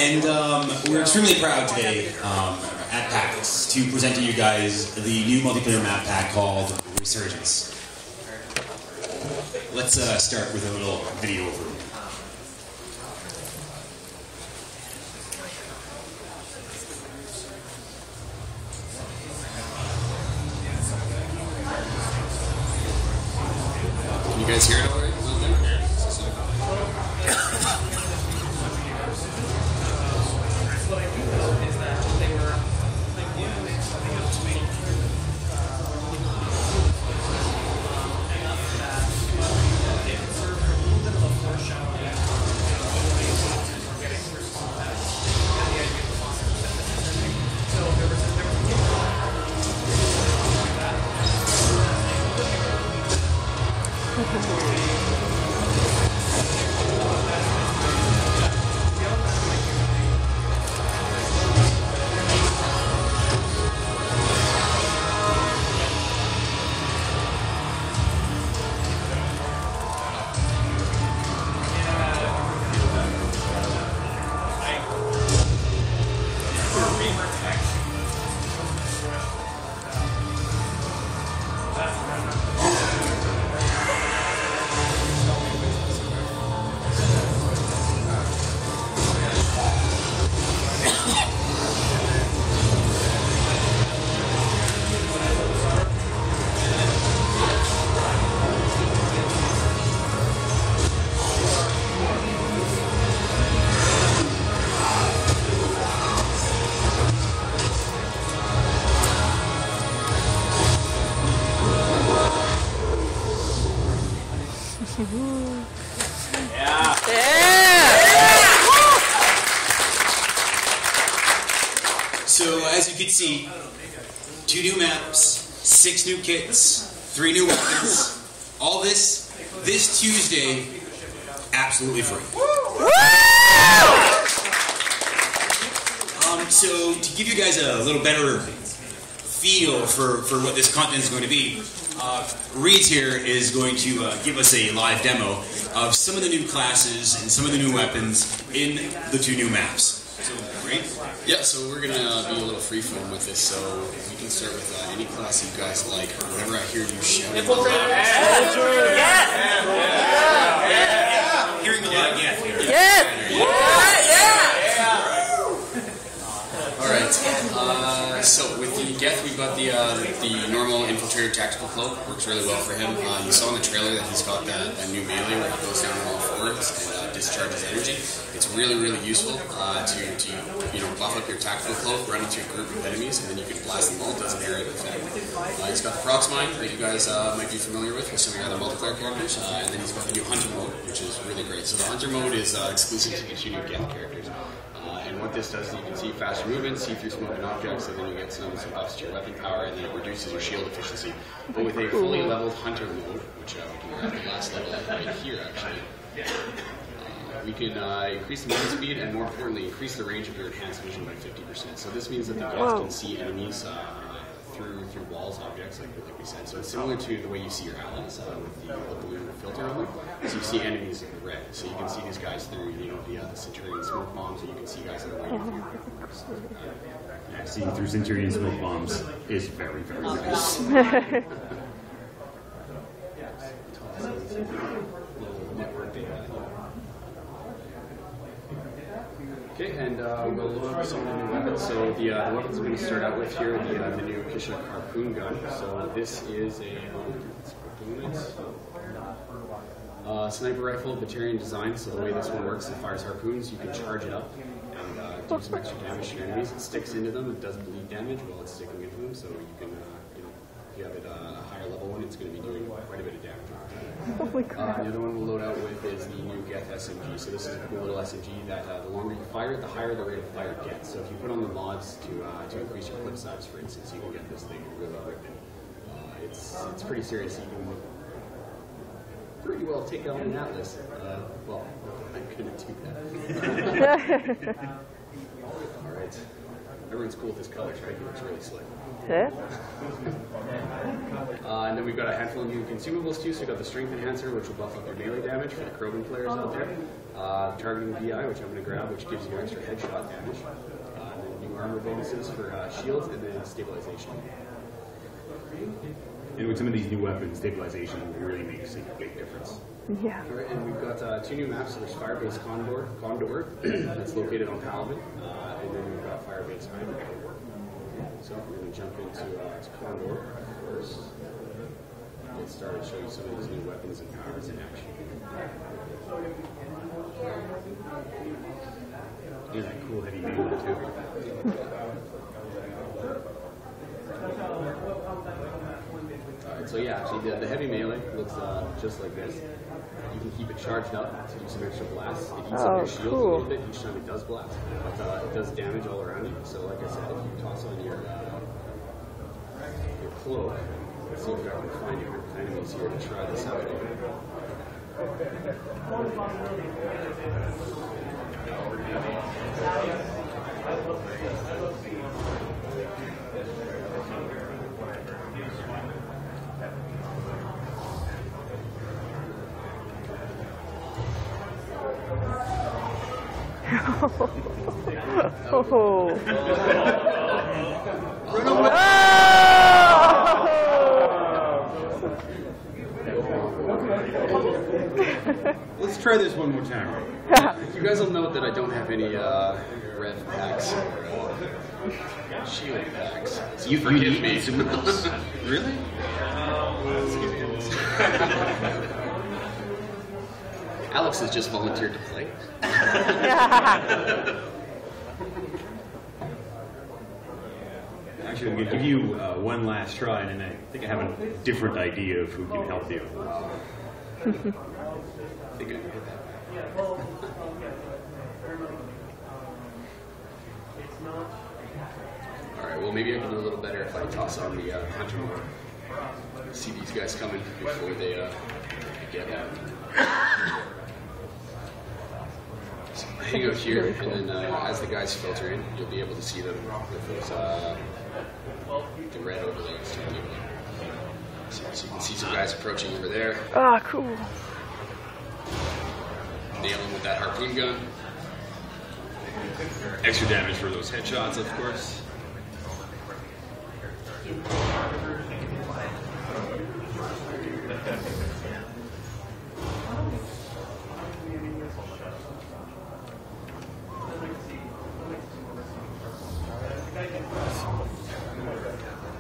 And we're extremely proud today at PAX to present to you guys the new multiplayer map pack called Resurgence. Let's start with a little video overview. Can you guys hear it all right? So as you can see, 2 new maps, 6 new kits, 3 new weapons, all this Tuesday, absolutely free. So to give you guys a little better feel for what this content is going to be, Reed's here is going to give us a live demo of some of the new classes and some of the new weapons in the 2 new maps. So, Reed? Yeah, so we're going to be a little freeform with this, so we can start with any class you guys like. Whenever I hear you shouting. Hearing a lot of yeah here. Alright, so with the Geth, we've got the normal Infiltrator Tactical Cloak. Works really well for him. You saw in the trailer that he's got that new melee where he goes down on all fours and discharges energy. It's really, really useful to buff up your Tactical Cloak, run into a group of enemies, and then you can blast them all. It does an area effect. He's got the Prox Mine that you guys might be familiar with some of your other multiplayer characters, and then he's got the new Hunter mode, which is really great. So the Hunter mode is exclusive to the 2 new Geth characters. And what this does is you can see faster movement, see through smoking objects, and then you get some buffs to your weapon power, and then it reduces your shield efficiency. But with a fully leveled Hunter mode, which we can grab the last level right here actually, we can increase the movement speed and more importantly increase the range of your enhanced vision by 50%. So this means that the Geth can see enemies through walls, objects, like we said. So it's similar to the way you see your allies with the blue filter on them. So you see enemies in red. So you can see these guys through, the Centurion smoke bombs, and you can see guys that are waiting for you. Yeah, seeing through Centurion smoke bombs is very, very nice. Okay, and we'll load up some of the new weapons. So the weapons we're going to start out with here, the new Kishuk harpoon gun. So this is a sniper rifle, Batarian design. So the way this one works, it fires harpoons. You can charge it up and do some extra damage to your enemies. It sticks into them. It does bleed damage while it's sticking into them. So you can, if you have it a higher level one, it's going to be doing quite a bit of damage. The other one we'll load out with is the new Geth SMG. So this is a cool little SMG that the longer you fire it, the higher the rate of fire gets. So if you put on the mods to increase your clip size, for instance, you can get this thing really ripping. It's pretty serious. You can pretty well take out an Atlas. Well, I couldn't do that. All right. everyone's cool with his colors, right? He looks really slick. Yeah. And then we've got a handful of new consumables too. So we've got the Strength Enhancer, which will buff up your melee damage for the Krogan players out there. Targeting VI, which I'm going to grab, which gives you extra headshot damage. And then new armor bonuses for shields, and then stabilization. And with some of these new weapons, stabilization really makes a big difference. Yeah. All right, and we've got 2 new maps. So there's Firebase Condor that's located on Paladin, and then we've got Firebase Hybrid. So we're going to jump into Condor first. Get started, show you some of these new weapons and powers in action. Yeah, that cool heavy melee too. So yeah, actually the heavy melee looks just like this. You can keep it charged up to do some extra blasts. It eats up your shield a little bit each time it does blast, but it does damage all around you. So like I said, if you toss on your cloak, let's see if I can find your enemies here to try this out. Oh. Run away! Let's try this one more time. You guys will note that I don't have any red packs or shield packs. So You forgive need me. consumables? Really? Alex has just volunteered to play. Actually, I'm going to give you one last try, and then I think I have a different idea of who can help you. I think I can get that. Alright, well maybe I can do a little better if I toss on the hunter more. See these guys coming before they get out. So hang out here, and then as the guys filter in, you'll be able to see them with those the red overlays. So you can see some guys approaching over there. Ah, cool. Nail them with that harpoon gun. Extra damage for those headshots, of course.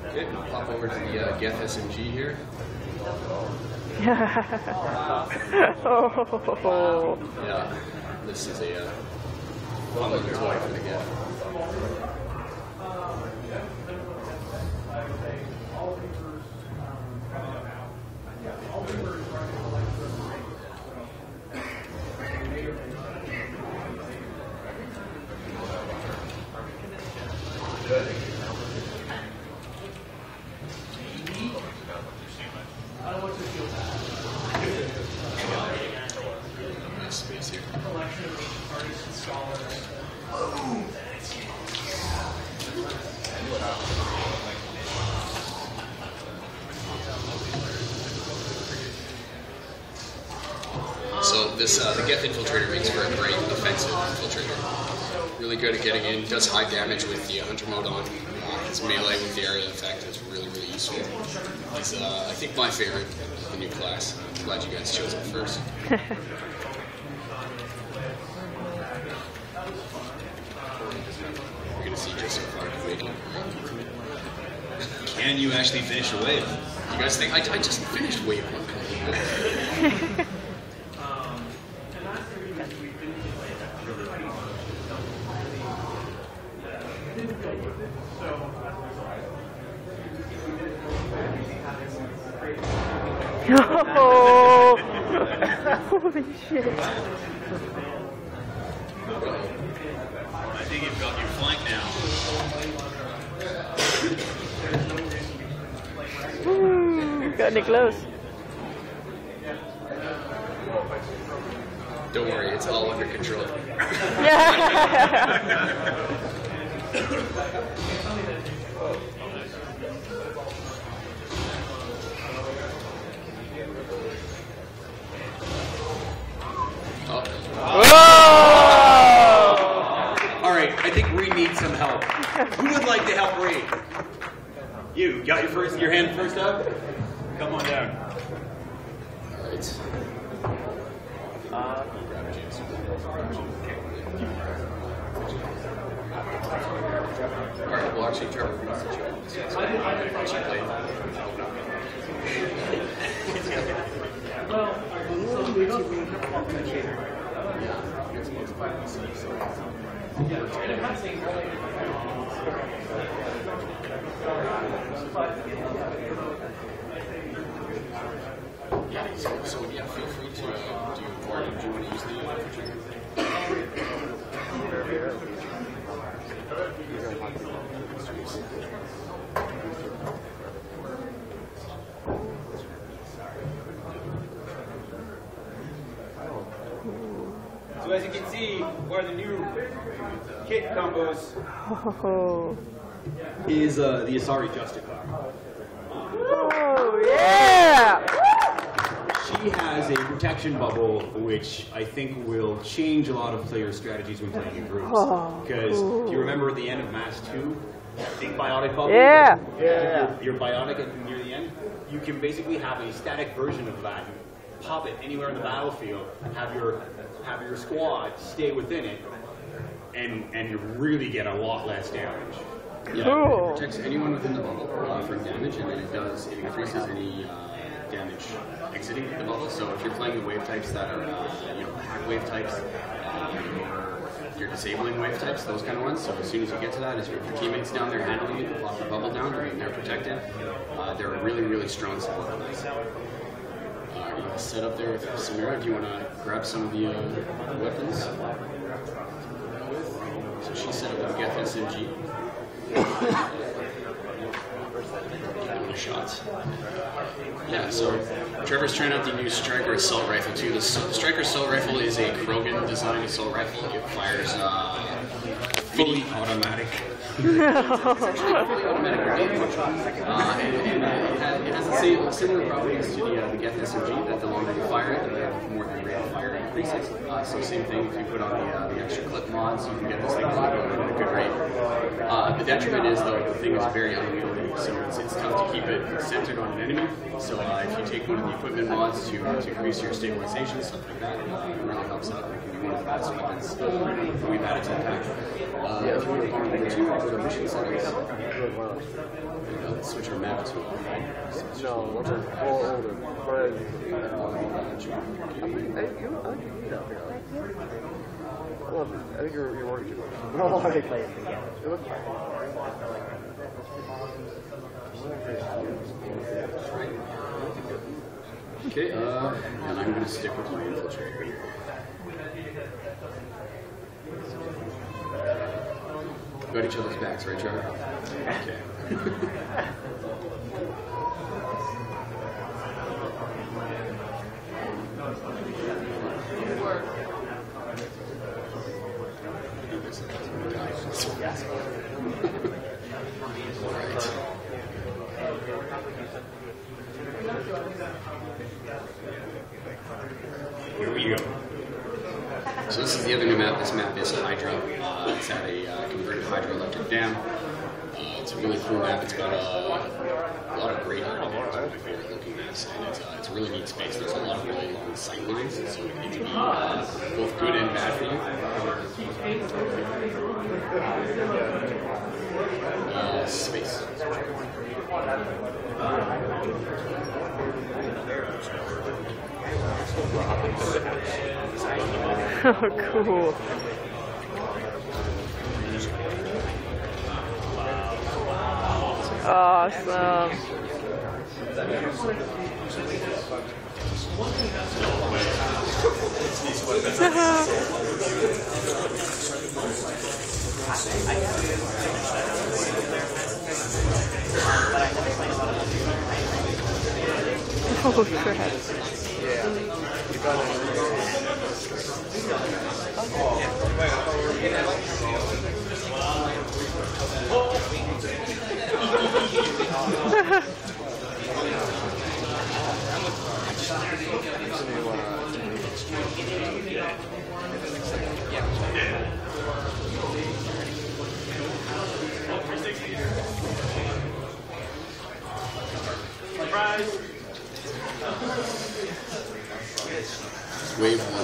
Okay, I'll pop over to the Geth SMG here. Oh. Yeah, this is a fun little toy for the Geth. Nice space here. So this the Geth Infiltrator makes for a great offensive infiltrator. Really good at getting in, does high damage with the hunter mode on. His melee with the area effect is really, really useful. He's I think my favorite of the new class. I'm glad you guys chose it first. You're gonna see just how far I've made it. Can you actually finish a wave? You guys think I just finished wave 1. Oh. Holy shit. I think you've got your flank now. Ooh, got it close. Don't worry, it's all under control. All right, I think Reed needs some help. Who would like to help Reed? You got your hand first up? Come on down. All right. All right, well, actually, Trevor, so yeah, feel free to do more. Do you want to use the So as you can see, one of the new kit combos is the Asari Justicar. Oh, yeah! She has a protection bubble, which I think will change a lot of players' strategies when playing in groups. Because if you remember at the end of Mass 2, big biotic bubble. Yeah. You're biotic near the end. You can basically have a static version of that. Pop it anywhere in the battlefield. Have your squad stay within it, and you really get a lot less damage. Yeah, Cool. it protects anyone within the bubble from damage, and then it increases any damage exiting the bubble. So if you're playing the wave types that are, hack wave types, you're disabling wave types, those kind of ones. So as soon as you get to that, if your teammates down there handling it, lock the bubble down, and they're protected, they're a really, really strong support. You know, set up there with Samira. Do you want to grab some of the weapons? So she set up with Geth SMG. Shots. Yeah, so Trevor's trying out the new Striker Assault Rifle too. The Striker Assault Rifle is a Krogan designed assault rifle. It fires fully automatic. Fully automatic grenade. And it has the same similar properties to the Geth SMG, that the longer you fire it, the more the rate of fire increases. So same thing, if you put on the extra clip mods, you can get this thing going at a good rate. The detriment is, though, the thing is very unwieldy, so it's tough to keep it centered on an enemy. So if you take one of the equipment mods to increase your stabilization, stuff like that, it really helps out. It can be one of the best weapons we've added to the pack. If you want to go to mission settings, let's switch our map to No, what's it? Older. Well, I think you're working too much. No, I think it looks fine. Okay, and I'm going to stick with my infiltrator. We got each other's backs, right, Trevor? Okay. Here we go. So this is the other new map. This map is Hydra. It's at a converted hydroelectric dam. It's a really cool map. It's got a lot of great art in it. It's one of my favorite looking maps, and it's a really neat space. There's a lot of really long sight lines, so it can be both good and bad for you. Space. Oh, cool. Awesome. Oh, crap.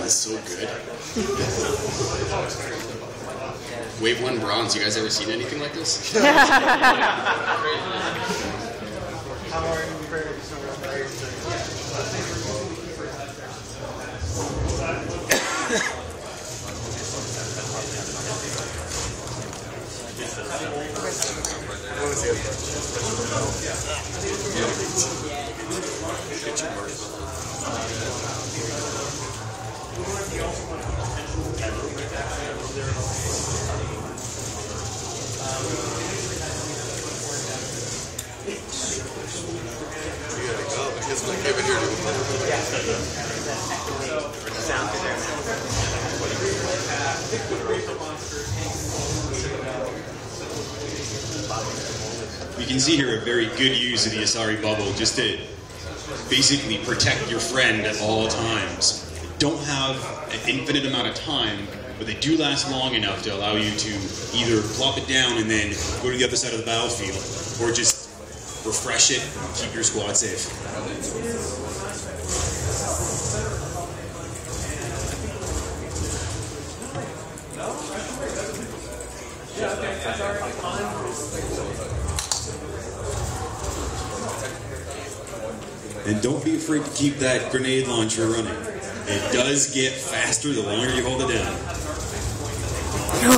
is so good. Wave 1 bronze. You guys ever seen anything like this? You can see here a very good use of the Asari bubble just to basically protect your friend at all times. They don't have an infinite amount of time, but they do last long enough to allow you to either plop it down and then go to the other side of the battlefield, or just refresh it and keep your squad safe. And don't be afraid to keep that grenade launcher running. It does get faster the longer you hold it down. There you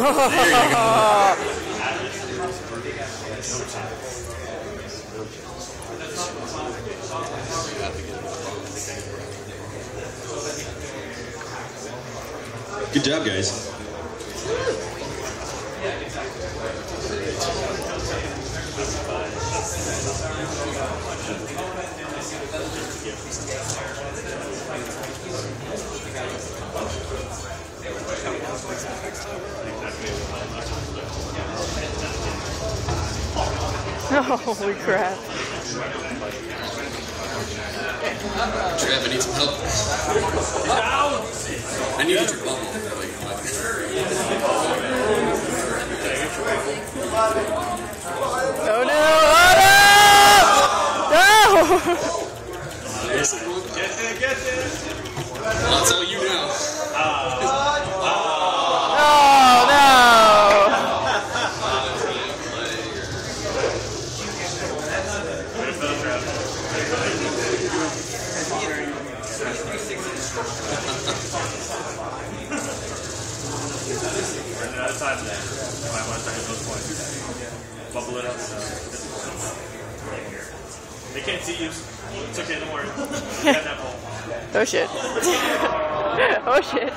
go. Good job, guys. Holy crap. Trev, I need some help. I need your bubble. Oh no! Oh no! No! That's all you know. Oh no! Running out of time then. You might want to target those points. Bubble it up. They can't see you. It's okay, don't worry. You got that ball. Oh shit. Oh shit.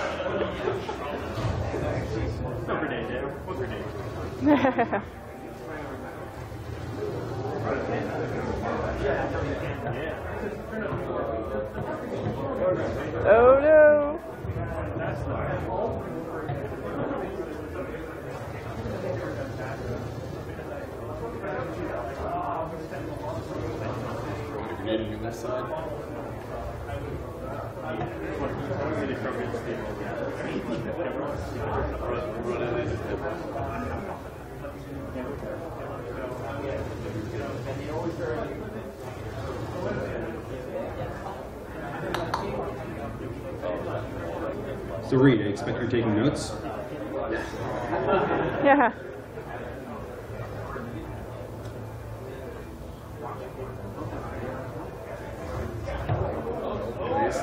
No grenade there. What grenade? Oh no. Grenade on this side. So Reed, I expect you're taking notes. Yeah.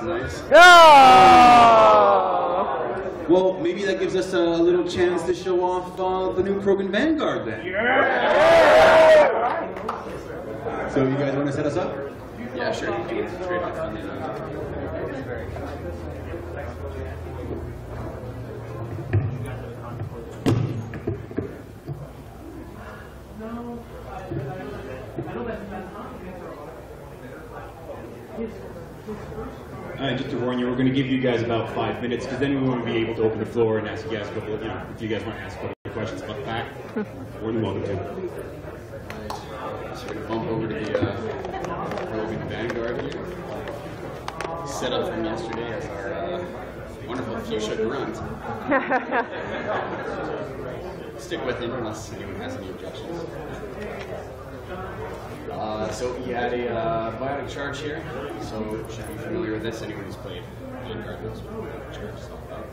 Nice. Oh! Well, maybe that gives us a little chance to show off the new Krogan Vanguard then. So you guys want to set us up? Yeah, sure. You can trade off on the Just to warn you, we're going to give you guys about 5 minutes, because then we won't be able to open the floor and ask you guys a couple of, if you guys want to ask a couple of questions about the pack, more than welcome to. So we're going to bump over to the Krogan Vanguard here. Set up from yesterday as our wonderful fuchsia grunt. Stick with him unless anyone has any objections. So he had a biotic charge here, so should be familiar with this, anyone who's played Vanguard knows what to charge yourself up.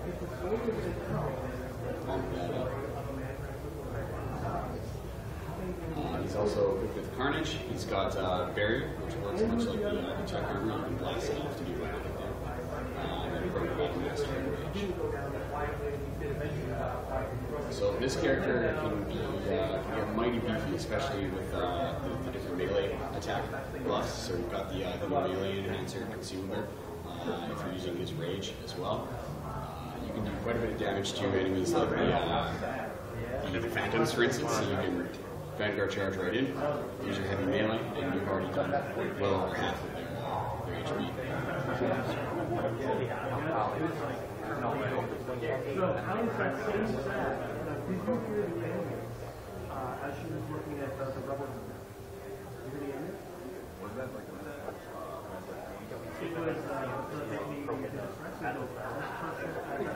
Pump that up. He's also equipped with Carnage. He's got Barrier, which works much like the Tech Armor. You can blast it off to do right there. And then Broken Battle Master and Rage. So this character can be mighty beefy, especially with the different melee attack buffs. So we've got the melee enhancer consumer if you're using his Rage as well. You can do quite a bit of damage to enemies like the Phantoms, for instance. So you can Vanguard charge right in, use your heavy melee, and you've already done well over half of their HP.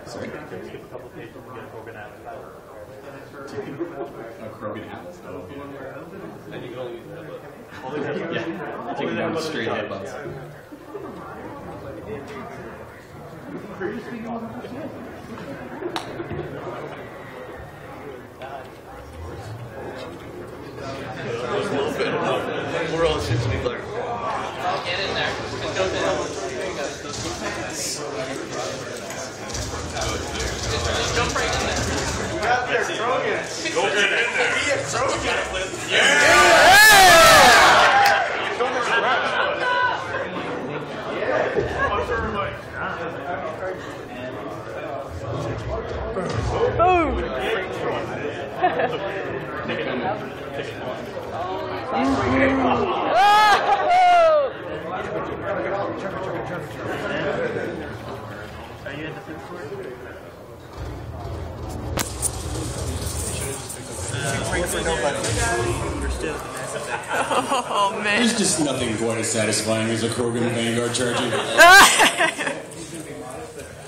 Sorry? Krogan Atlas? Oh, yeah. And you can only use yeah, take them straight headbutts. We're all seems to be blurred. Get in there. Just jump right in there. Get out there, Trojan. Go get in there. Be a Trojan. Yeah. Boom! Oh man. There's just nothing quite as satisfying as a Krogan Vanguard charging.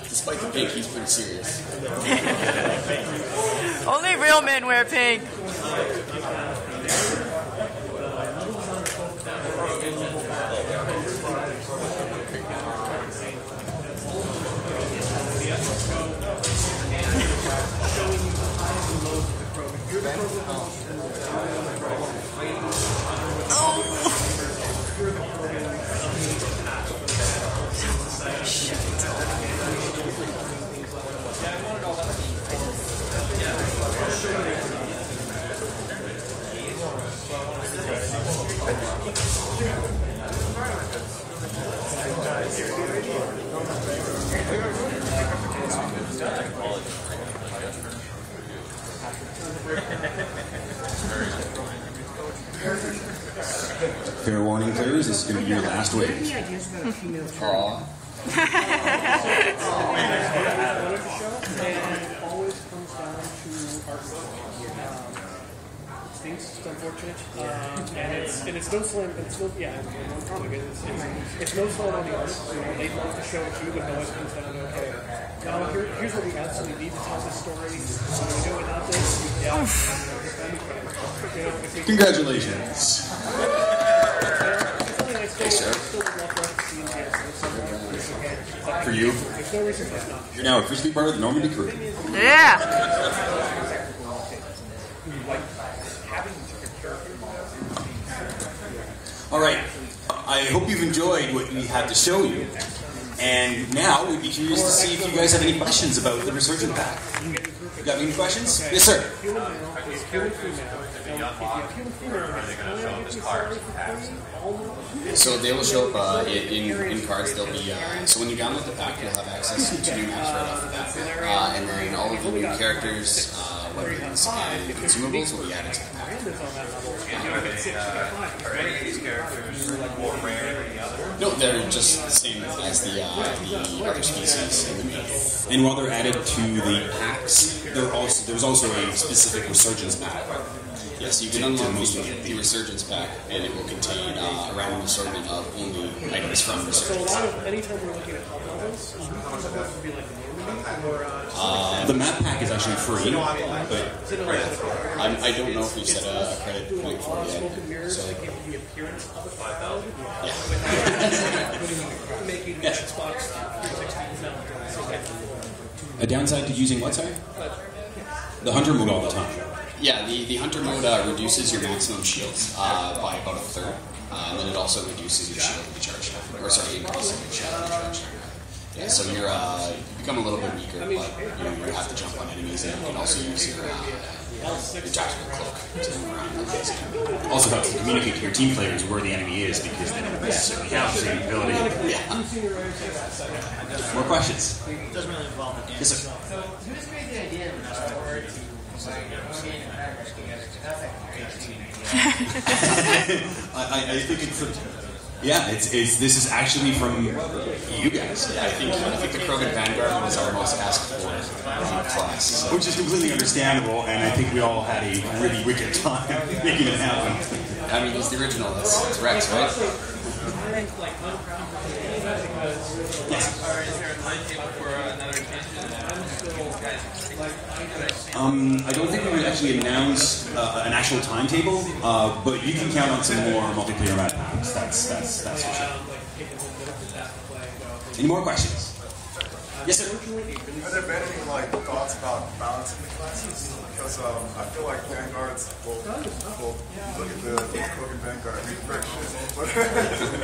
Despite the pink, he's pretty serious. Only real men wear pink. Fair warning, players, this is going to be your last wave. Aww. Always comes down to art. Stinks, it's unfortunate. And it's no slam, it's no, yeah, it's no slam on the artist. You know, they'd love to show it to you, but it always comes down to, okay, now here's what we absolutely need to tell this story. So we do without this, yeah. Congratulations. For you, you're now officially part of the Normandy crew. Yeah. All right, I hope you've enjoyed what we had to show you. And now we'd be curious to see if you guys have any questions about the Resurgent Pack. You got any questions? Yes, sir. So they will show up in cards. They'll be so when you download the pack, you'll have access to 2 new maps right off the bat, and then all of the new characters, weapons, and consumables will be added to the pack. Are any of these characters more rare than the others? No, they're just the same as the other species in the main game. And while they're added to the packs, there's also a specific Resurgence pack. Yes, you can unlock the Resurgence pack, and it will contain a random assortment of only items from Resurgence. So a lot of, anytime we're looking at top levels, we would be like the The map pack is actually free, but I don't know if we set a credit point for it yet. So, a downside to using what, sorry? The hunter mode all the time. Yeah, the hunter mode reduces your maximum shields by about a third, and then it also reduces your shield recharge time, or sorry, increases your shield recharge time. Yeah, so you become a little bit weaker, but you have to jump on enemies, and you can also use your tactical cloak to move around. Also helps to communicate to your team players where the enemy is, because then it necessarily have the same ability. Yeah. More questions? Doesn't really involve the game. Yes, sir. So who just made the idea of enough story to say, seeing the hackers together? I think it's this is actually from you guys. I think the Krogan Vanguard was our most asked for class. So. Which is completely understandable, and I think we all had a really wicked time making it happen. I mean, he's the original. That's Rex, right? Yes. Or is there a timetable for another expansion? I don't think we actually announced an actual timetable, but you can count on some more multiplayer map packs. That's for sure. Any more questions? Yes, sir. Have there been any thoughts about balancing the classes? Because I feel like Vanguards will look at the Krogan Vanguard refresh.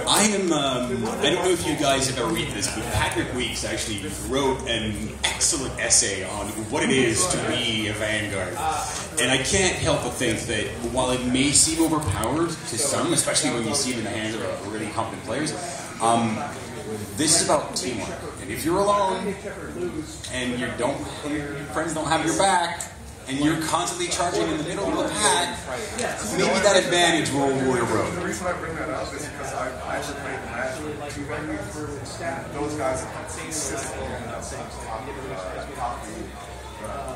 I don't know if you guys have ever read this, but Patrick Weeks actually wrote an excellent essay on what it is to be a Vanguard. And I can't help but think that while it may seem overpowered to some, especially when you see it in the hands of really competent players, this is about teamwork. And if you're alone and your friends don't have your back, and you're constantly charging in the middle of the pack, maybe that advantage will erode. The reason I bring that up is because I actually played the match with two Vanguards. Those guys are consistently on the top of the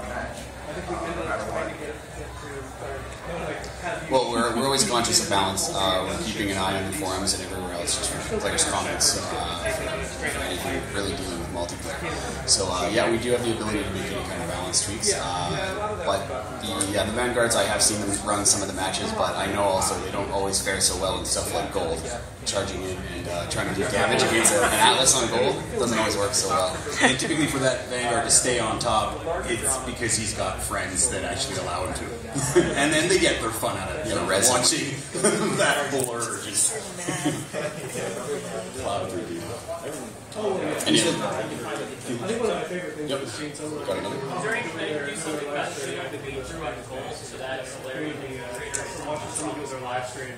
match. No matter what. Well, we're always conscious of balance. We're keeping an eye on the forums and everywhere else, just for players' comments, for anything really dealing with multiplayer. So yeah, we do have the ability to make any kind of balance tweaks. But the Vanguards, I have seen them run some of the matches, but I know also they don't always fare so well in stuff like gold. Charging in and trying to do damage against an Atlas on gold doesn't always work so well. And typically for that Vanguard to stay on top, it's because he's got friends that actually allow him to. And then they get their fun out of it, watching that blur just cloud through you. Any I other? think one of my favorite things is seeing someone Got another? Is there anything that you do something about through like goals so that watching someone do their live stream,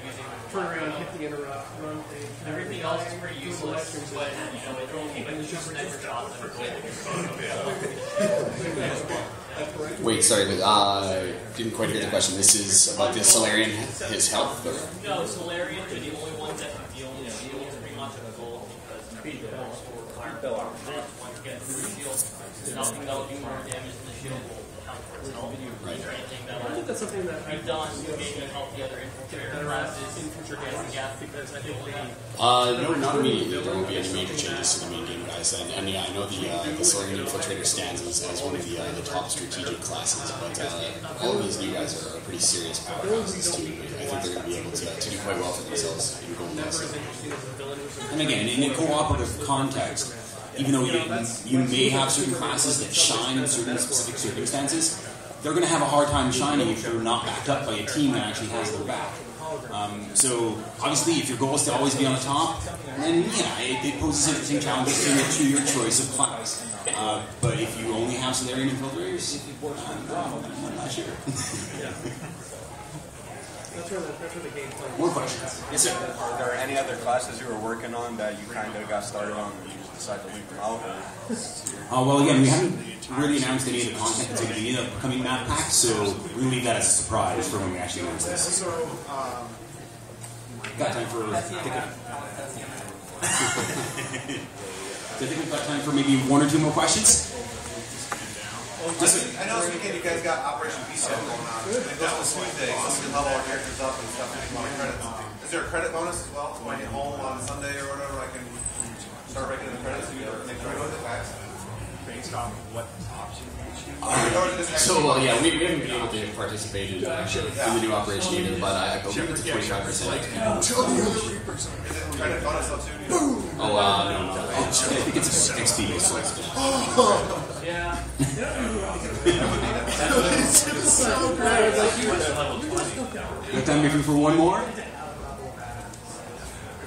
turn around, hit the interrupt, run things. everything else is pretty useless, but it only takes just an extra shot that are Wait, sorry, but didn't quite hear the question. This is about the Solarian, his health? Or? No, Solarian are the only ones that can deal with shields pretty much of a goal because the goals for fire once you get through the shield, nothing that will do more damage than the shield will count for itself. Right. Or anything that I think that's something that be done to maybe help the other infiltrator classes in future games. Yeah, because I think No, not immediately. There won't be any major changes to the main game, guys. And yeah, I know the Solarian Infiltrator stands as one of the top strategic classes, but all of these new guys are pretty serious powerhouses too. I think they're going to be able to do quite well for themselves in Golden Nest. And again, in a cooperative context, even though you may have certain classes that shine in certain specific circumstances, they're going to have a hard time shining if they're not backed up by a team that actually has their back. So obviously, if your goal is to always be on the top, then yeah, it poses interesting challenges to your choice of class. But if you only have Solarian Infiltrators, I'm not sure. that's where the game plays. More questions? Yes, sir. Are there any other classes you were working on that you kind of got started on and you just decided to leave them out? Well, again, we haven't really announced any of the content that's going to be in the upcoming map pack, so we'll leave that as a surprise for when we actually announce this. So, Got time for... I think we've got time for maybe one or two more questions. I know this weekend you guys got Operation Peace going on. It goes to Tuesday, so we level our characters up and stuff and get credits. Is there a credit bonus as well? So when I get home on Sunday or whatever, I can start making the credits and make sure I go to the class? based off of what option you choose? So, yeah, we haven't been able to participate in the new operation either, but I believe it's a 25%. Tell the other Reapers. Oh, no. I think it's a XP based. Yeah. Got time maybe for one more?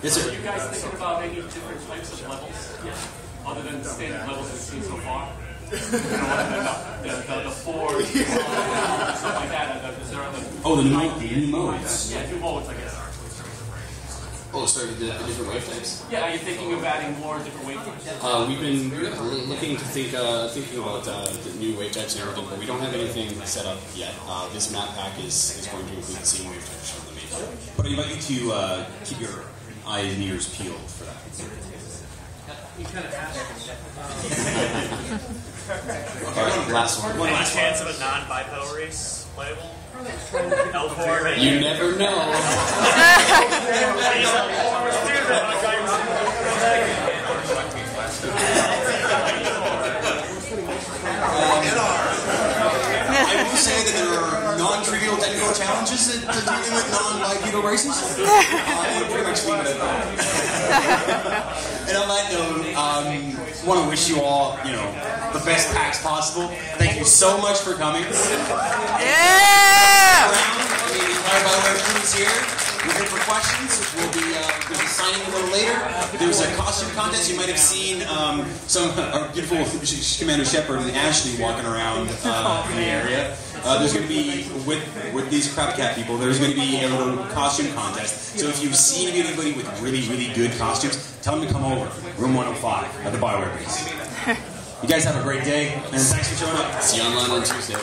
Yes, sir. Are you guys thinking about any different types of levels? Other than the standard levels we've seen so far? The four, stuff like that. Is there other... Oh, the new modes. Yeah, new modes, I guess. Oh, sorry, the different wave types? Yeah, are you thinking of adding more different wave types? We've been looking to thinking about the new wave types and everything, but we don't have anything set up yet. This map pack is going to include the same wave types from the main. But I invite you to keep your eyes and ears peeled for that. You kind of have Alright, last one. Any chance of a non-bipedal race playable? L4 maybe? You never know. I will say that there are non-trivial technical challenges to dealing with non-bipedal races. I would pretty much leave it at that. And on that note, want to wish you all, the best packs possible. Thank you so much for coming. Yeah! The entire BioWare team is here. We're here for questions. We'll be signing a little later. There was a costume contest. You might have seen some our beautiful Commander Shepard and Ashley walking around in the area. There's going to be, with these Crab Cat people, there's going to be a little costume contest. So if you see anybody with really, really good costumes, tell them to come over. Room 105 at the BioWare base. You guys have a great day, and thanks for showing up. See you online on Tuesday.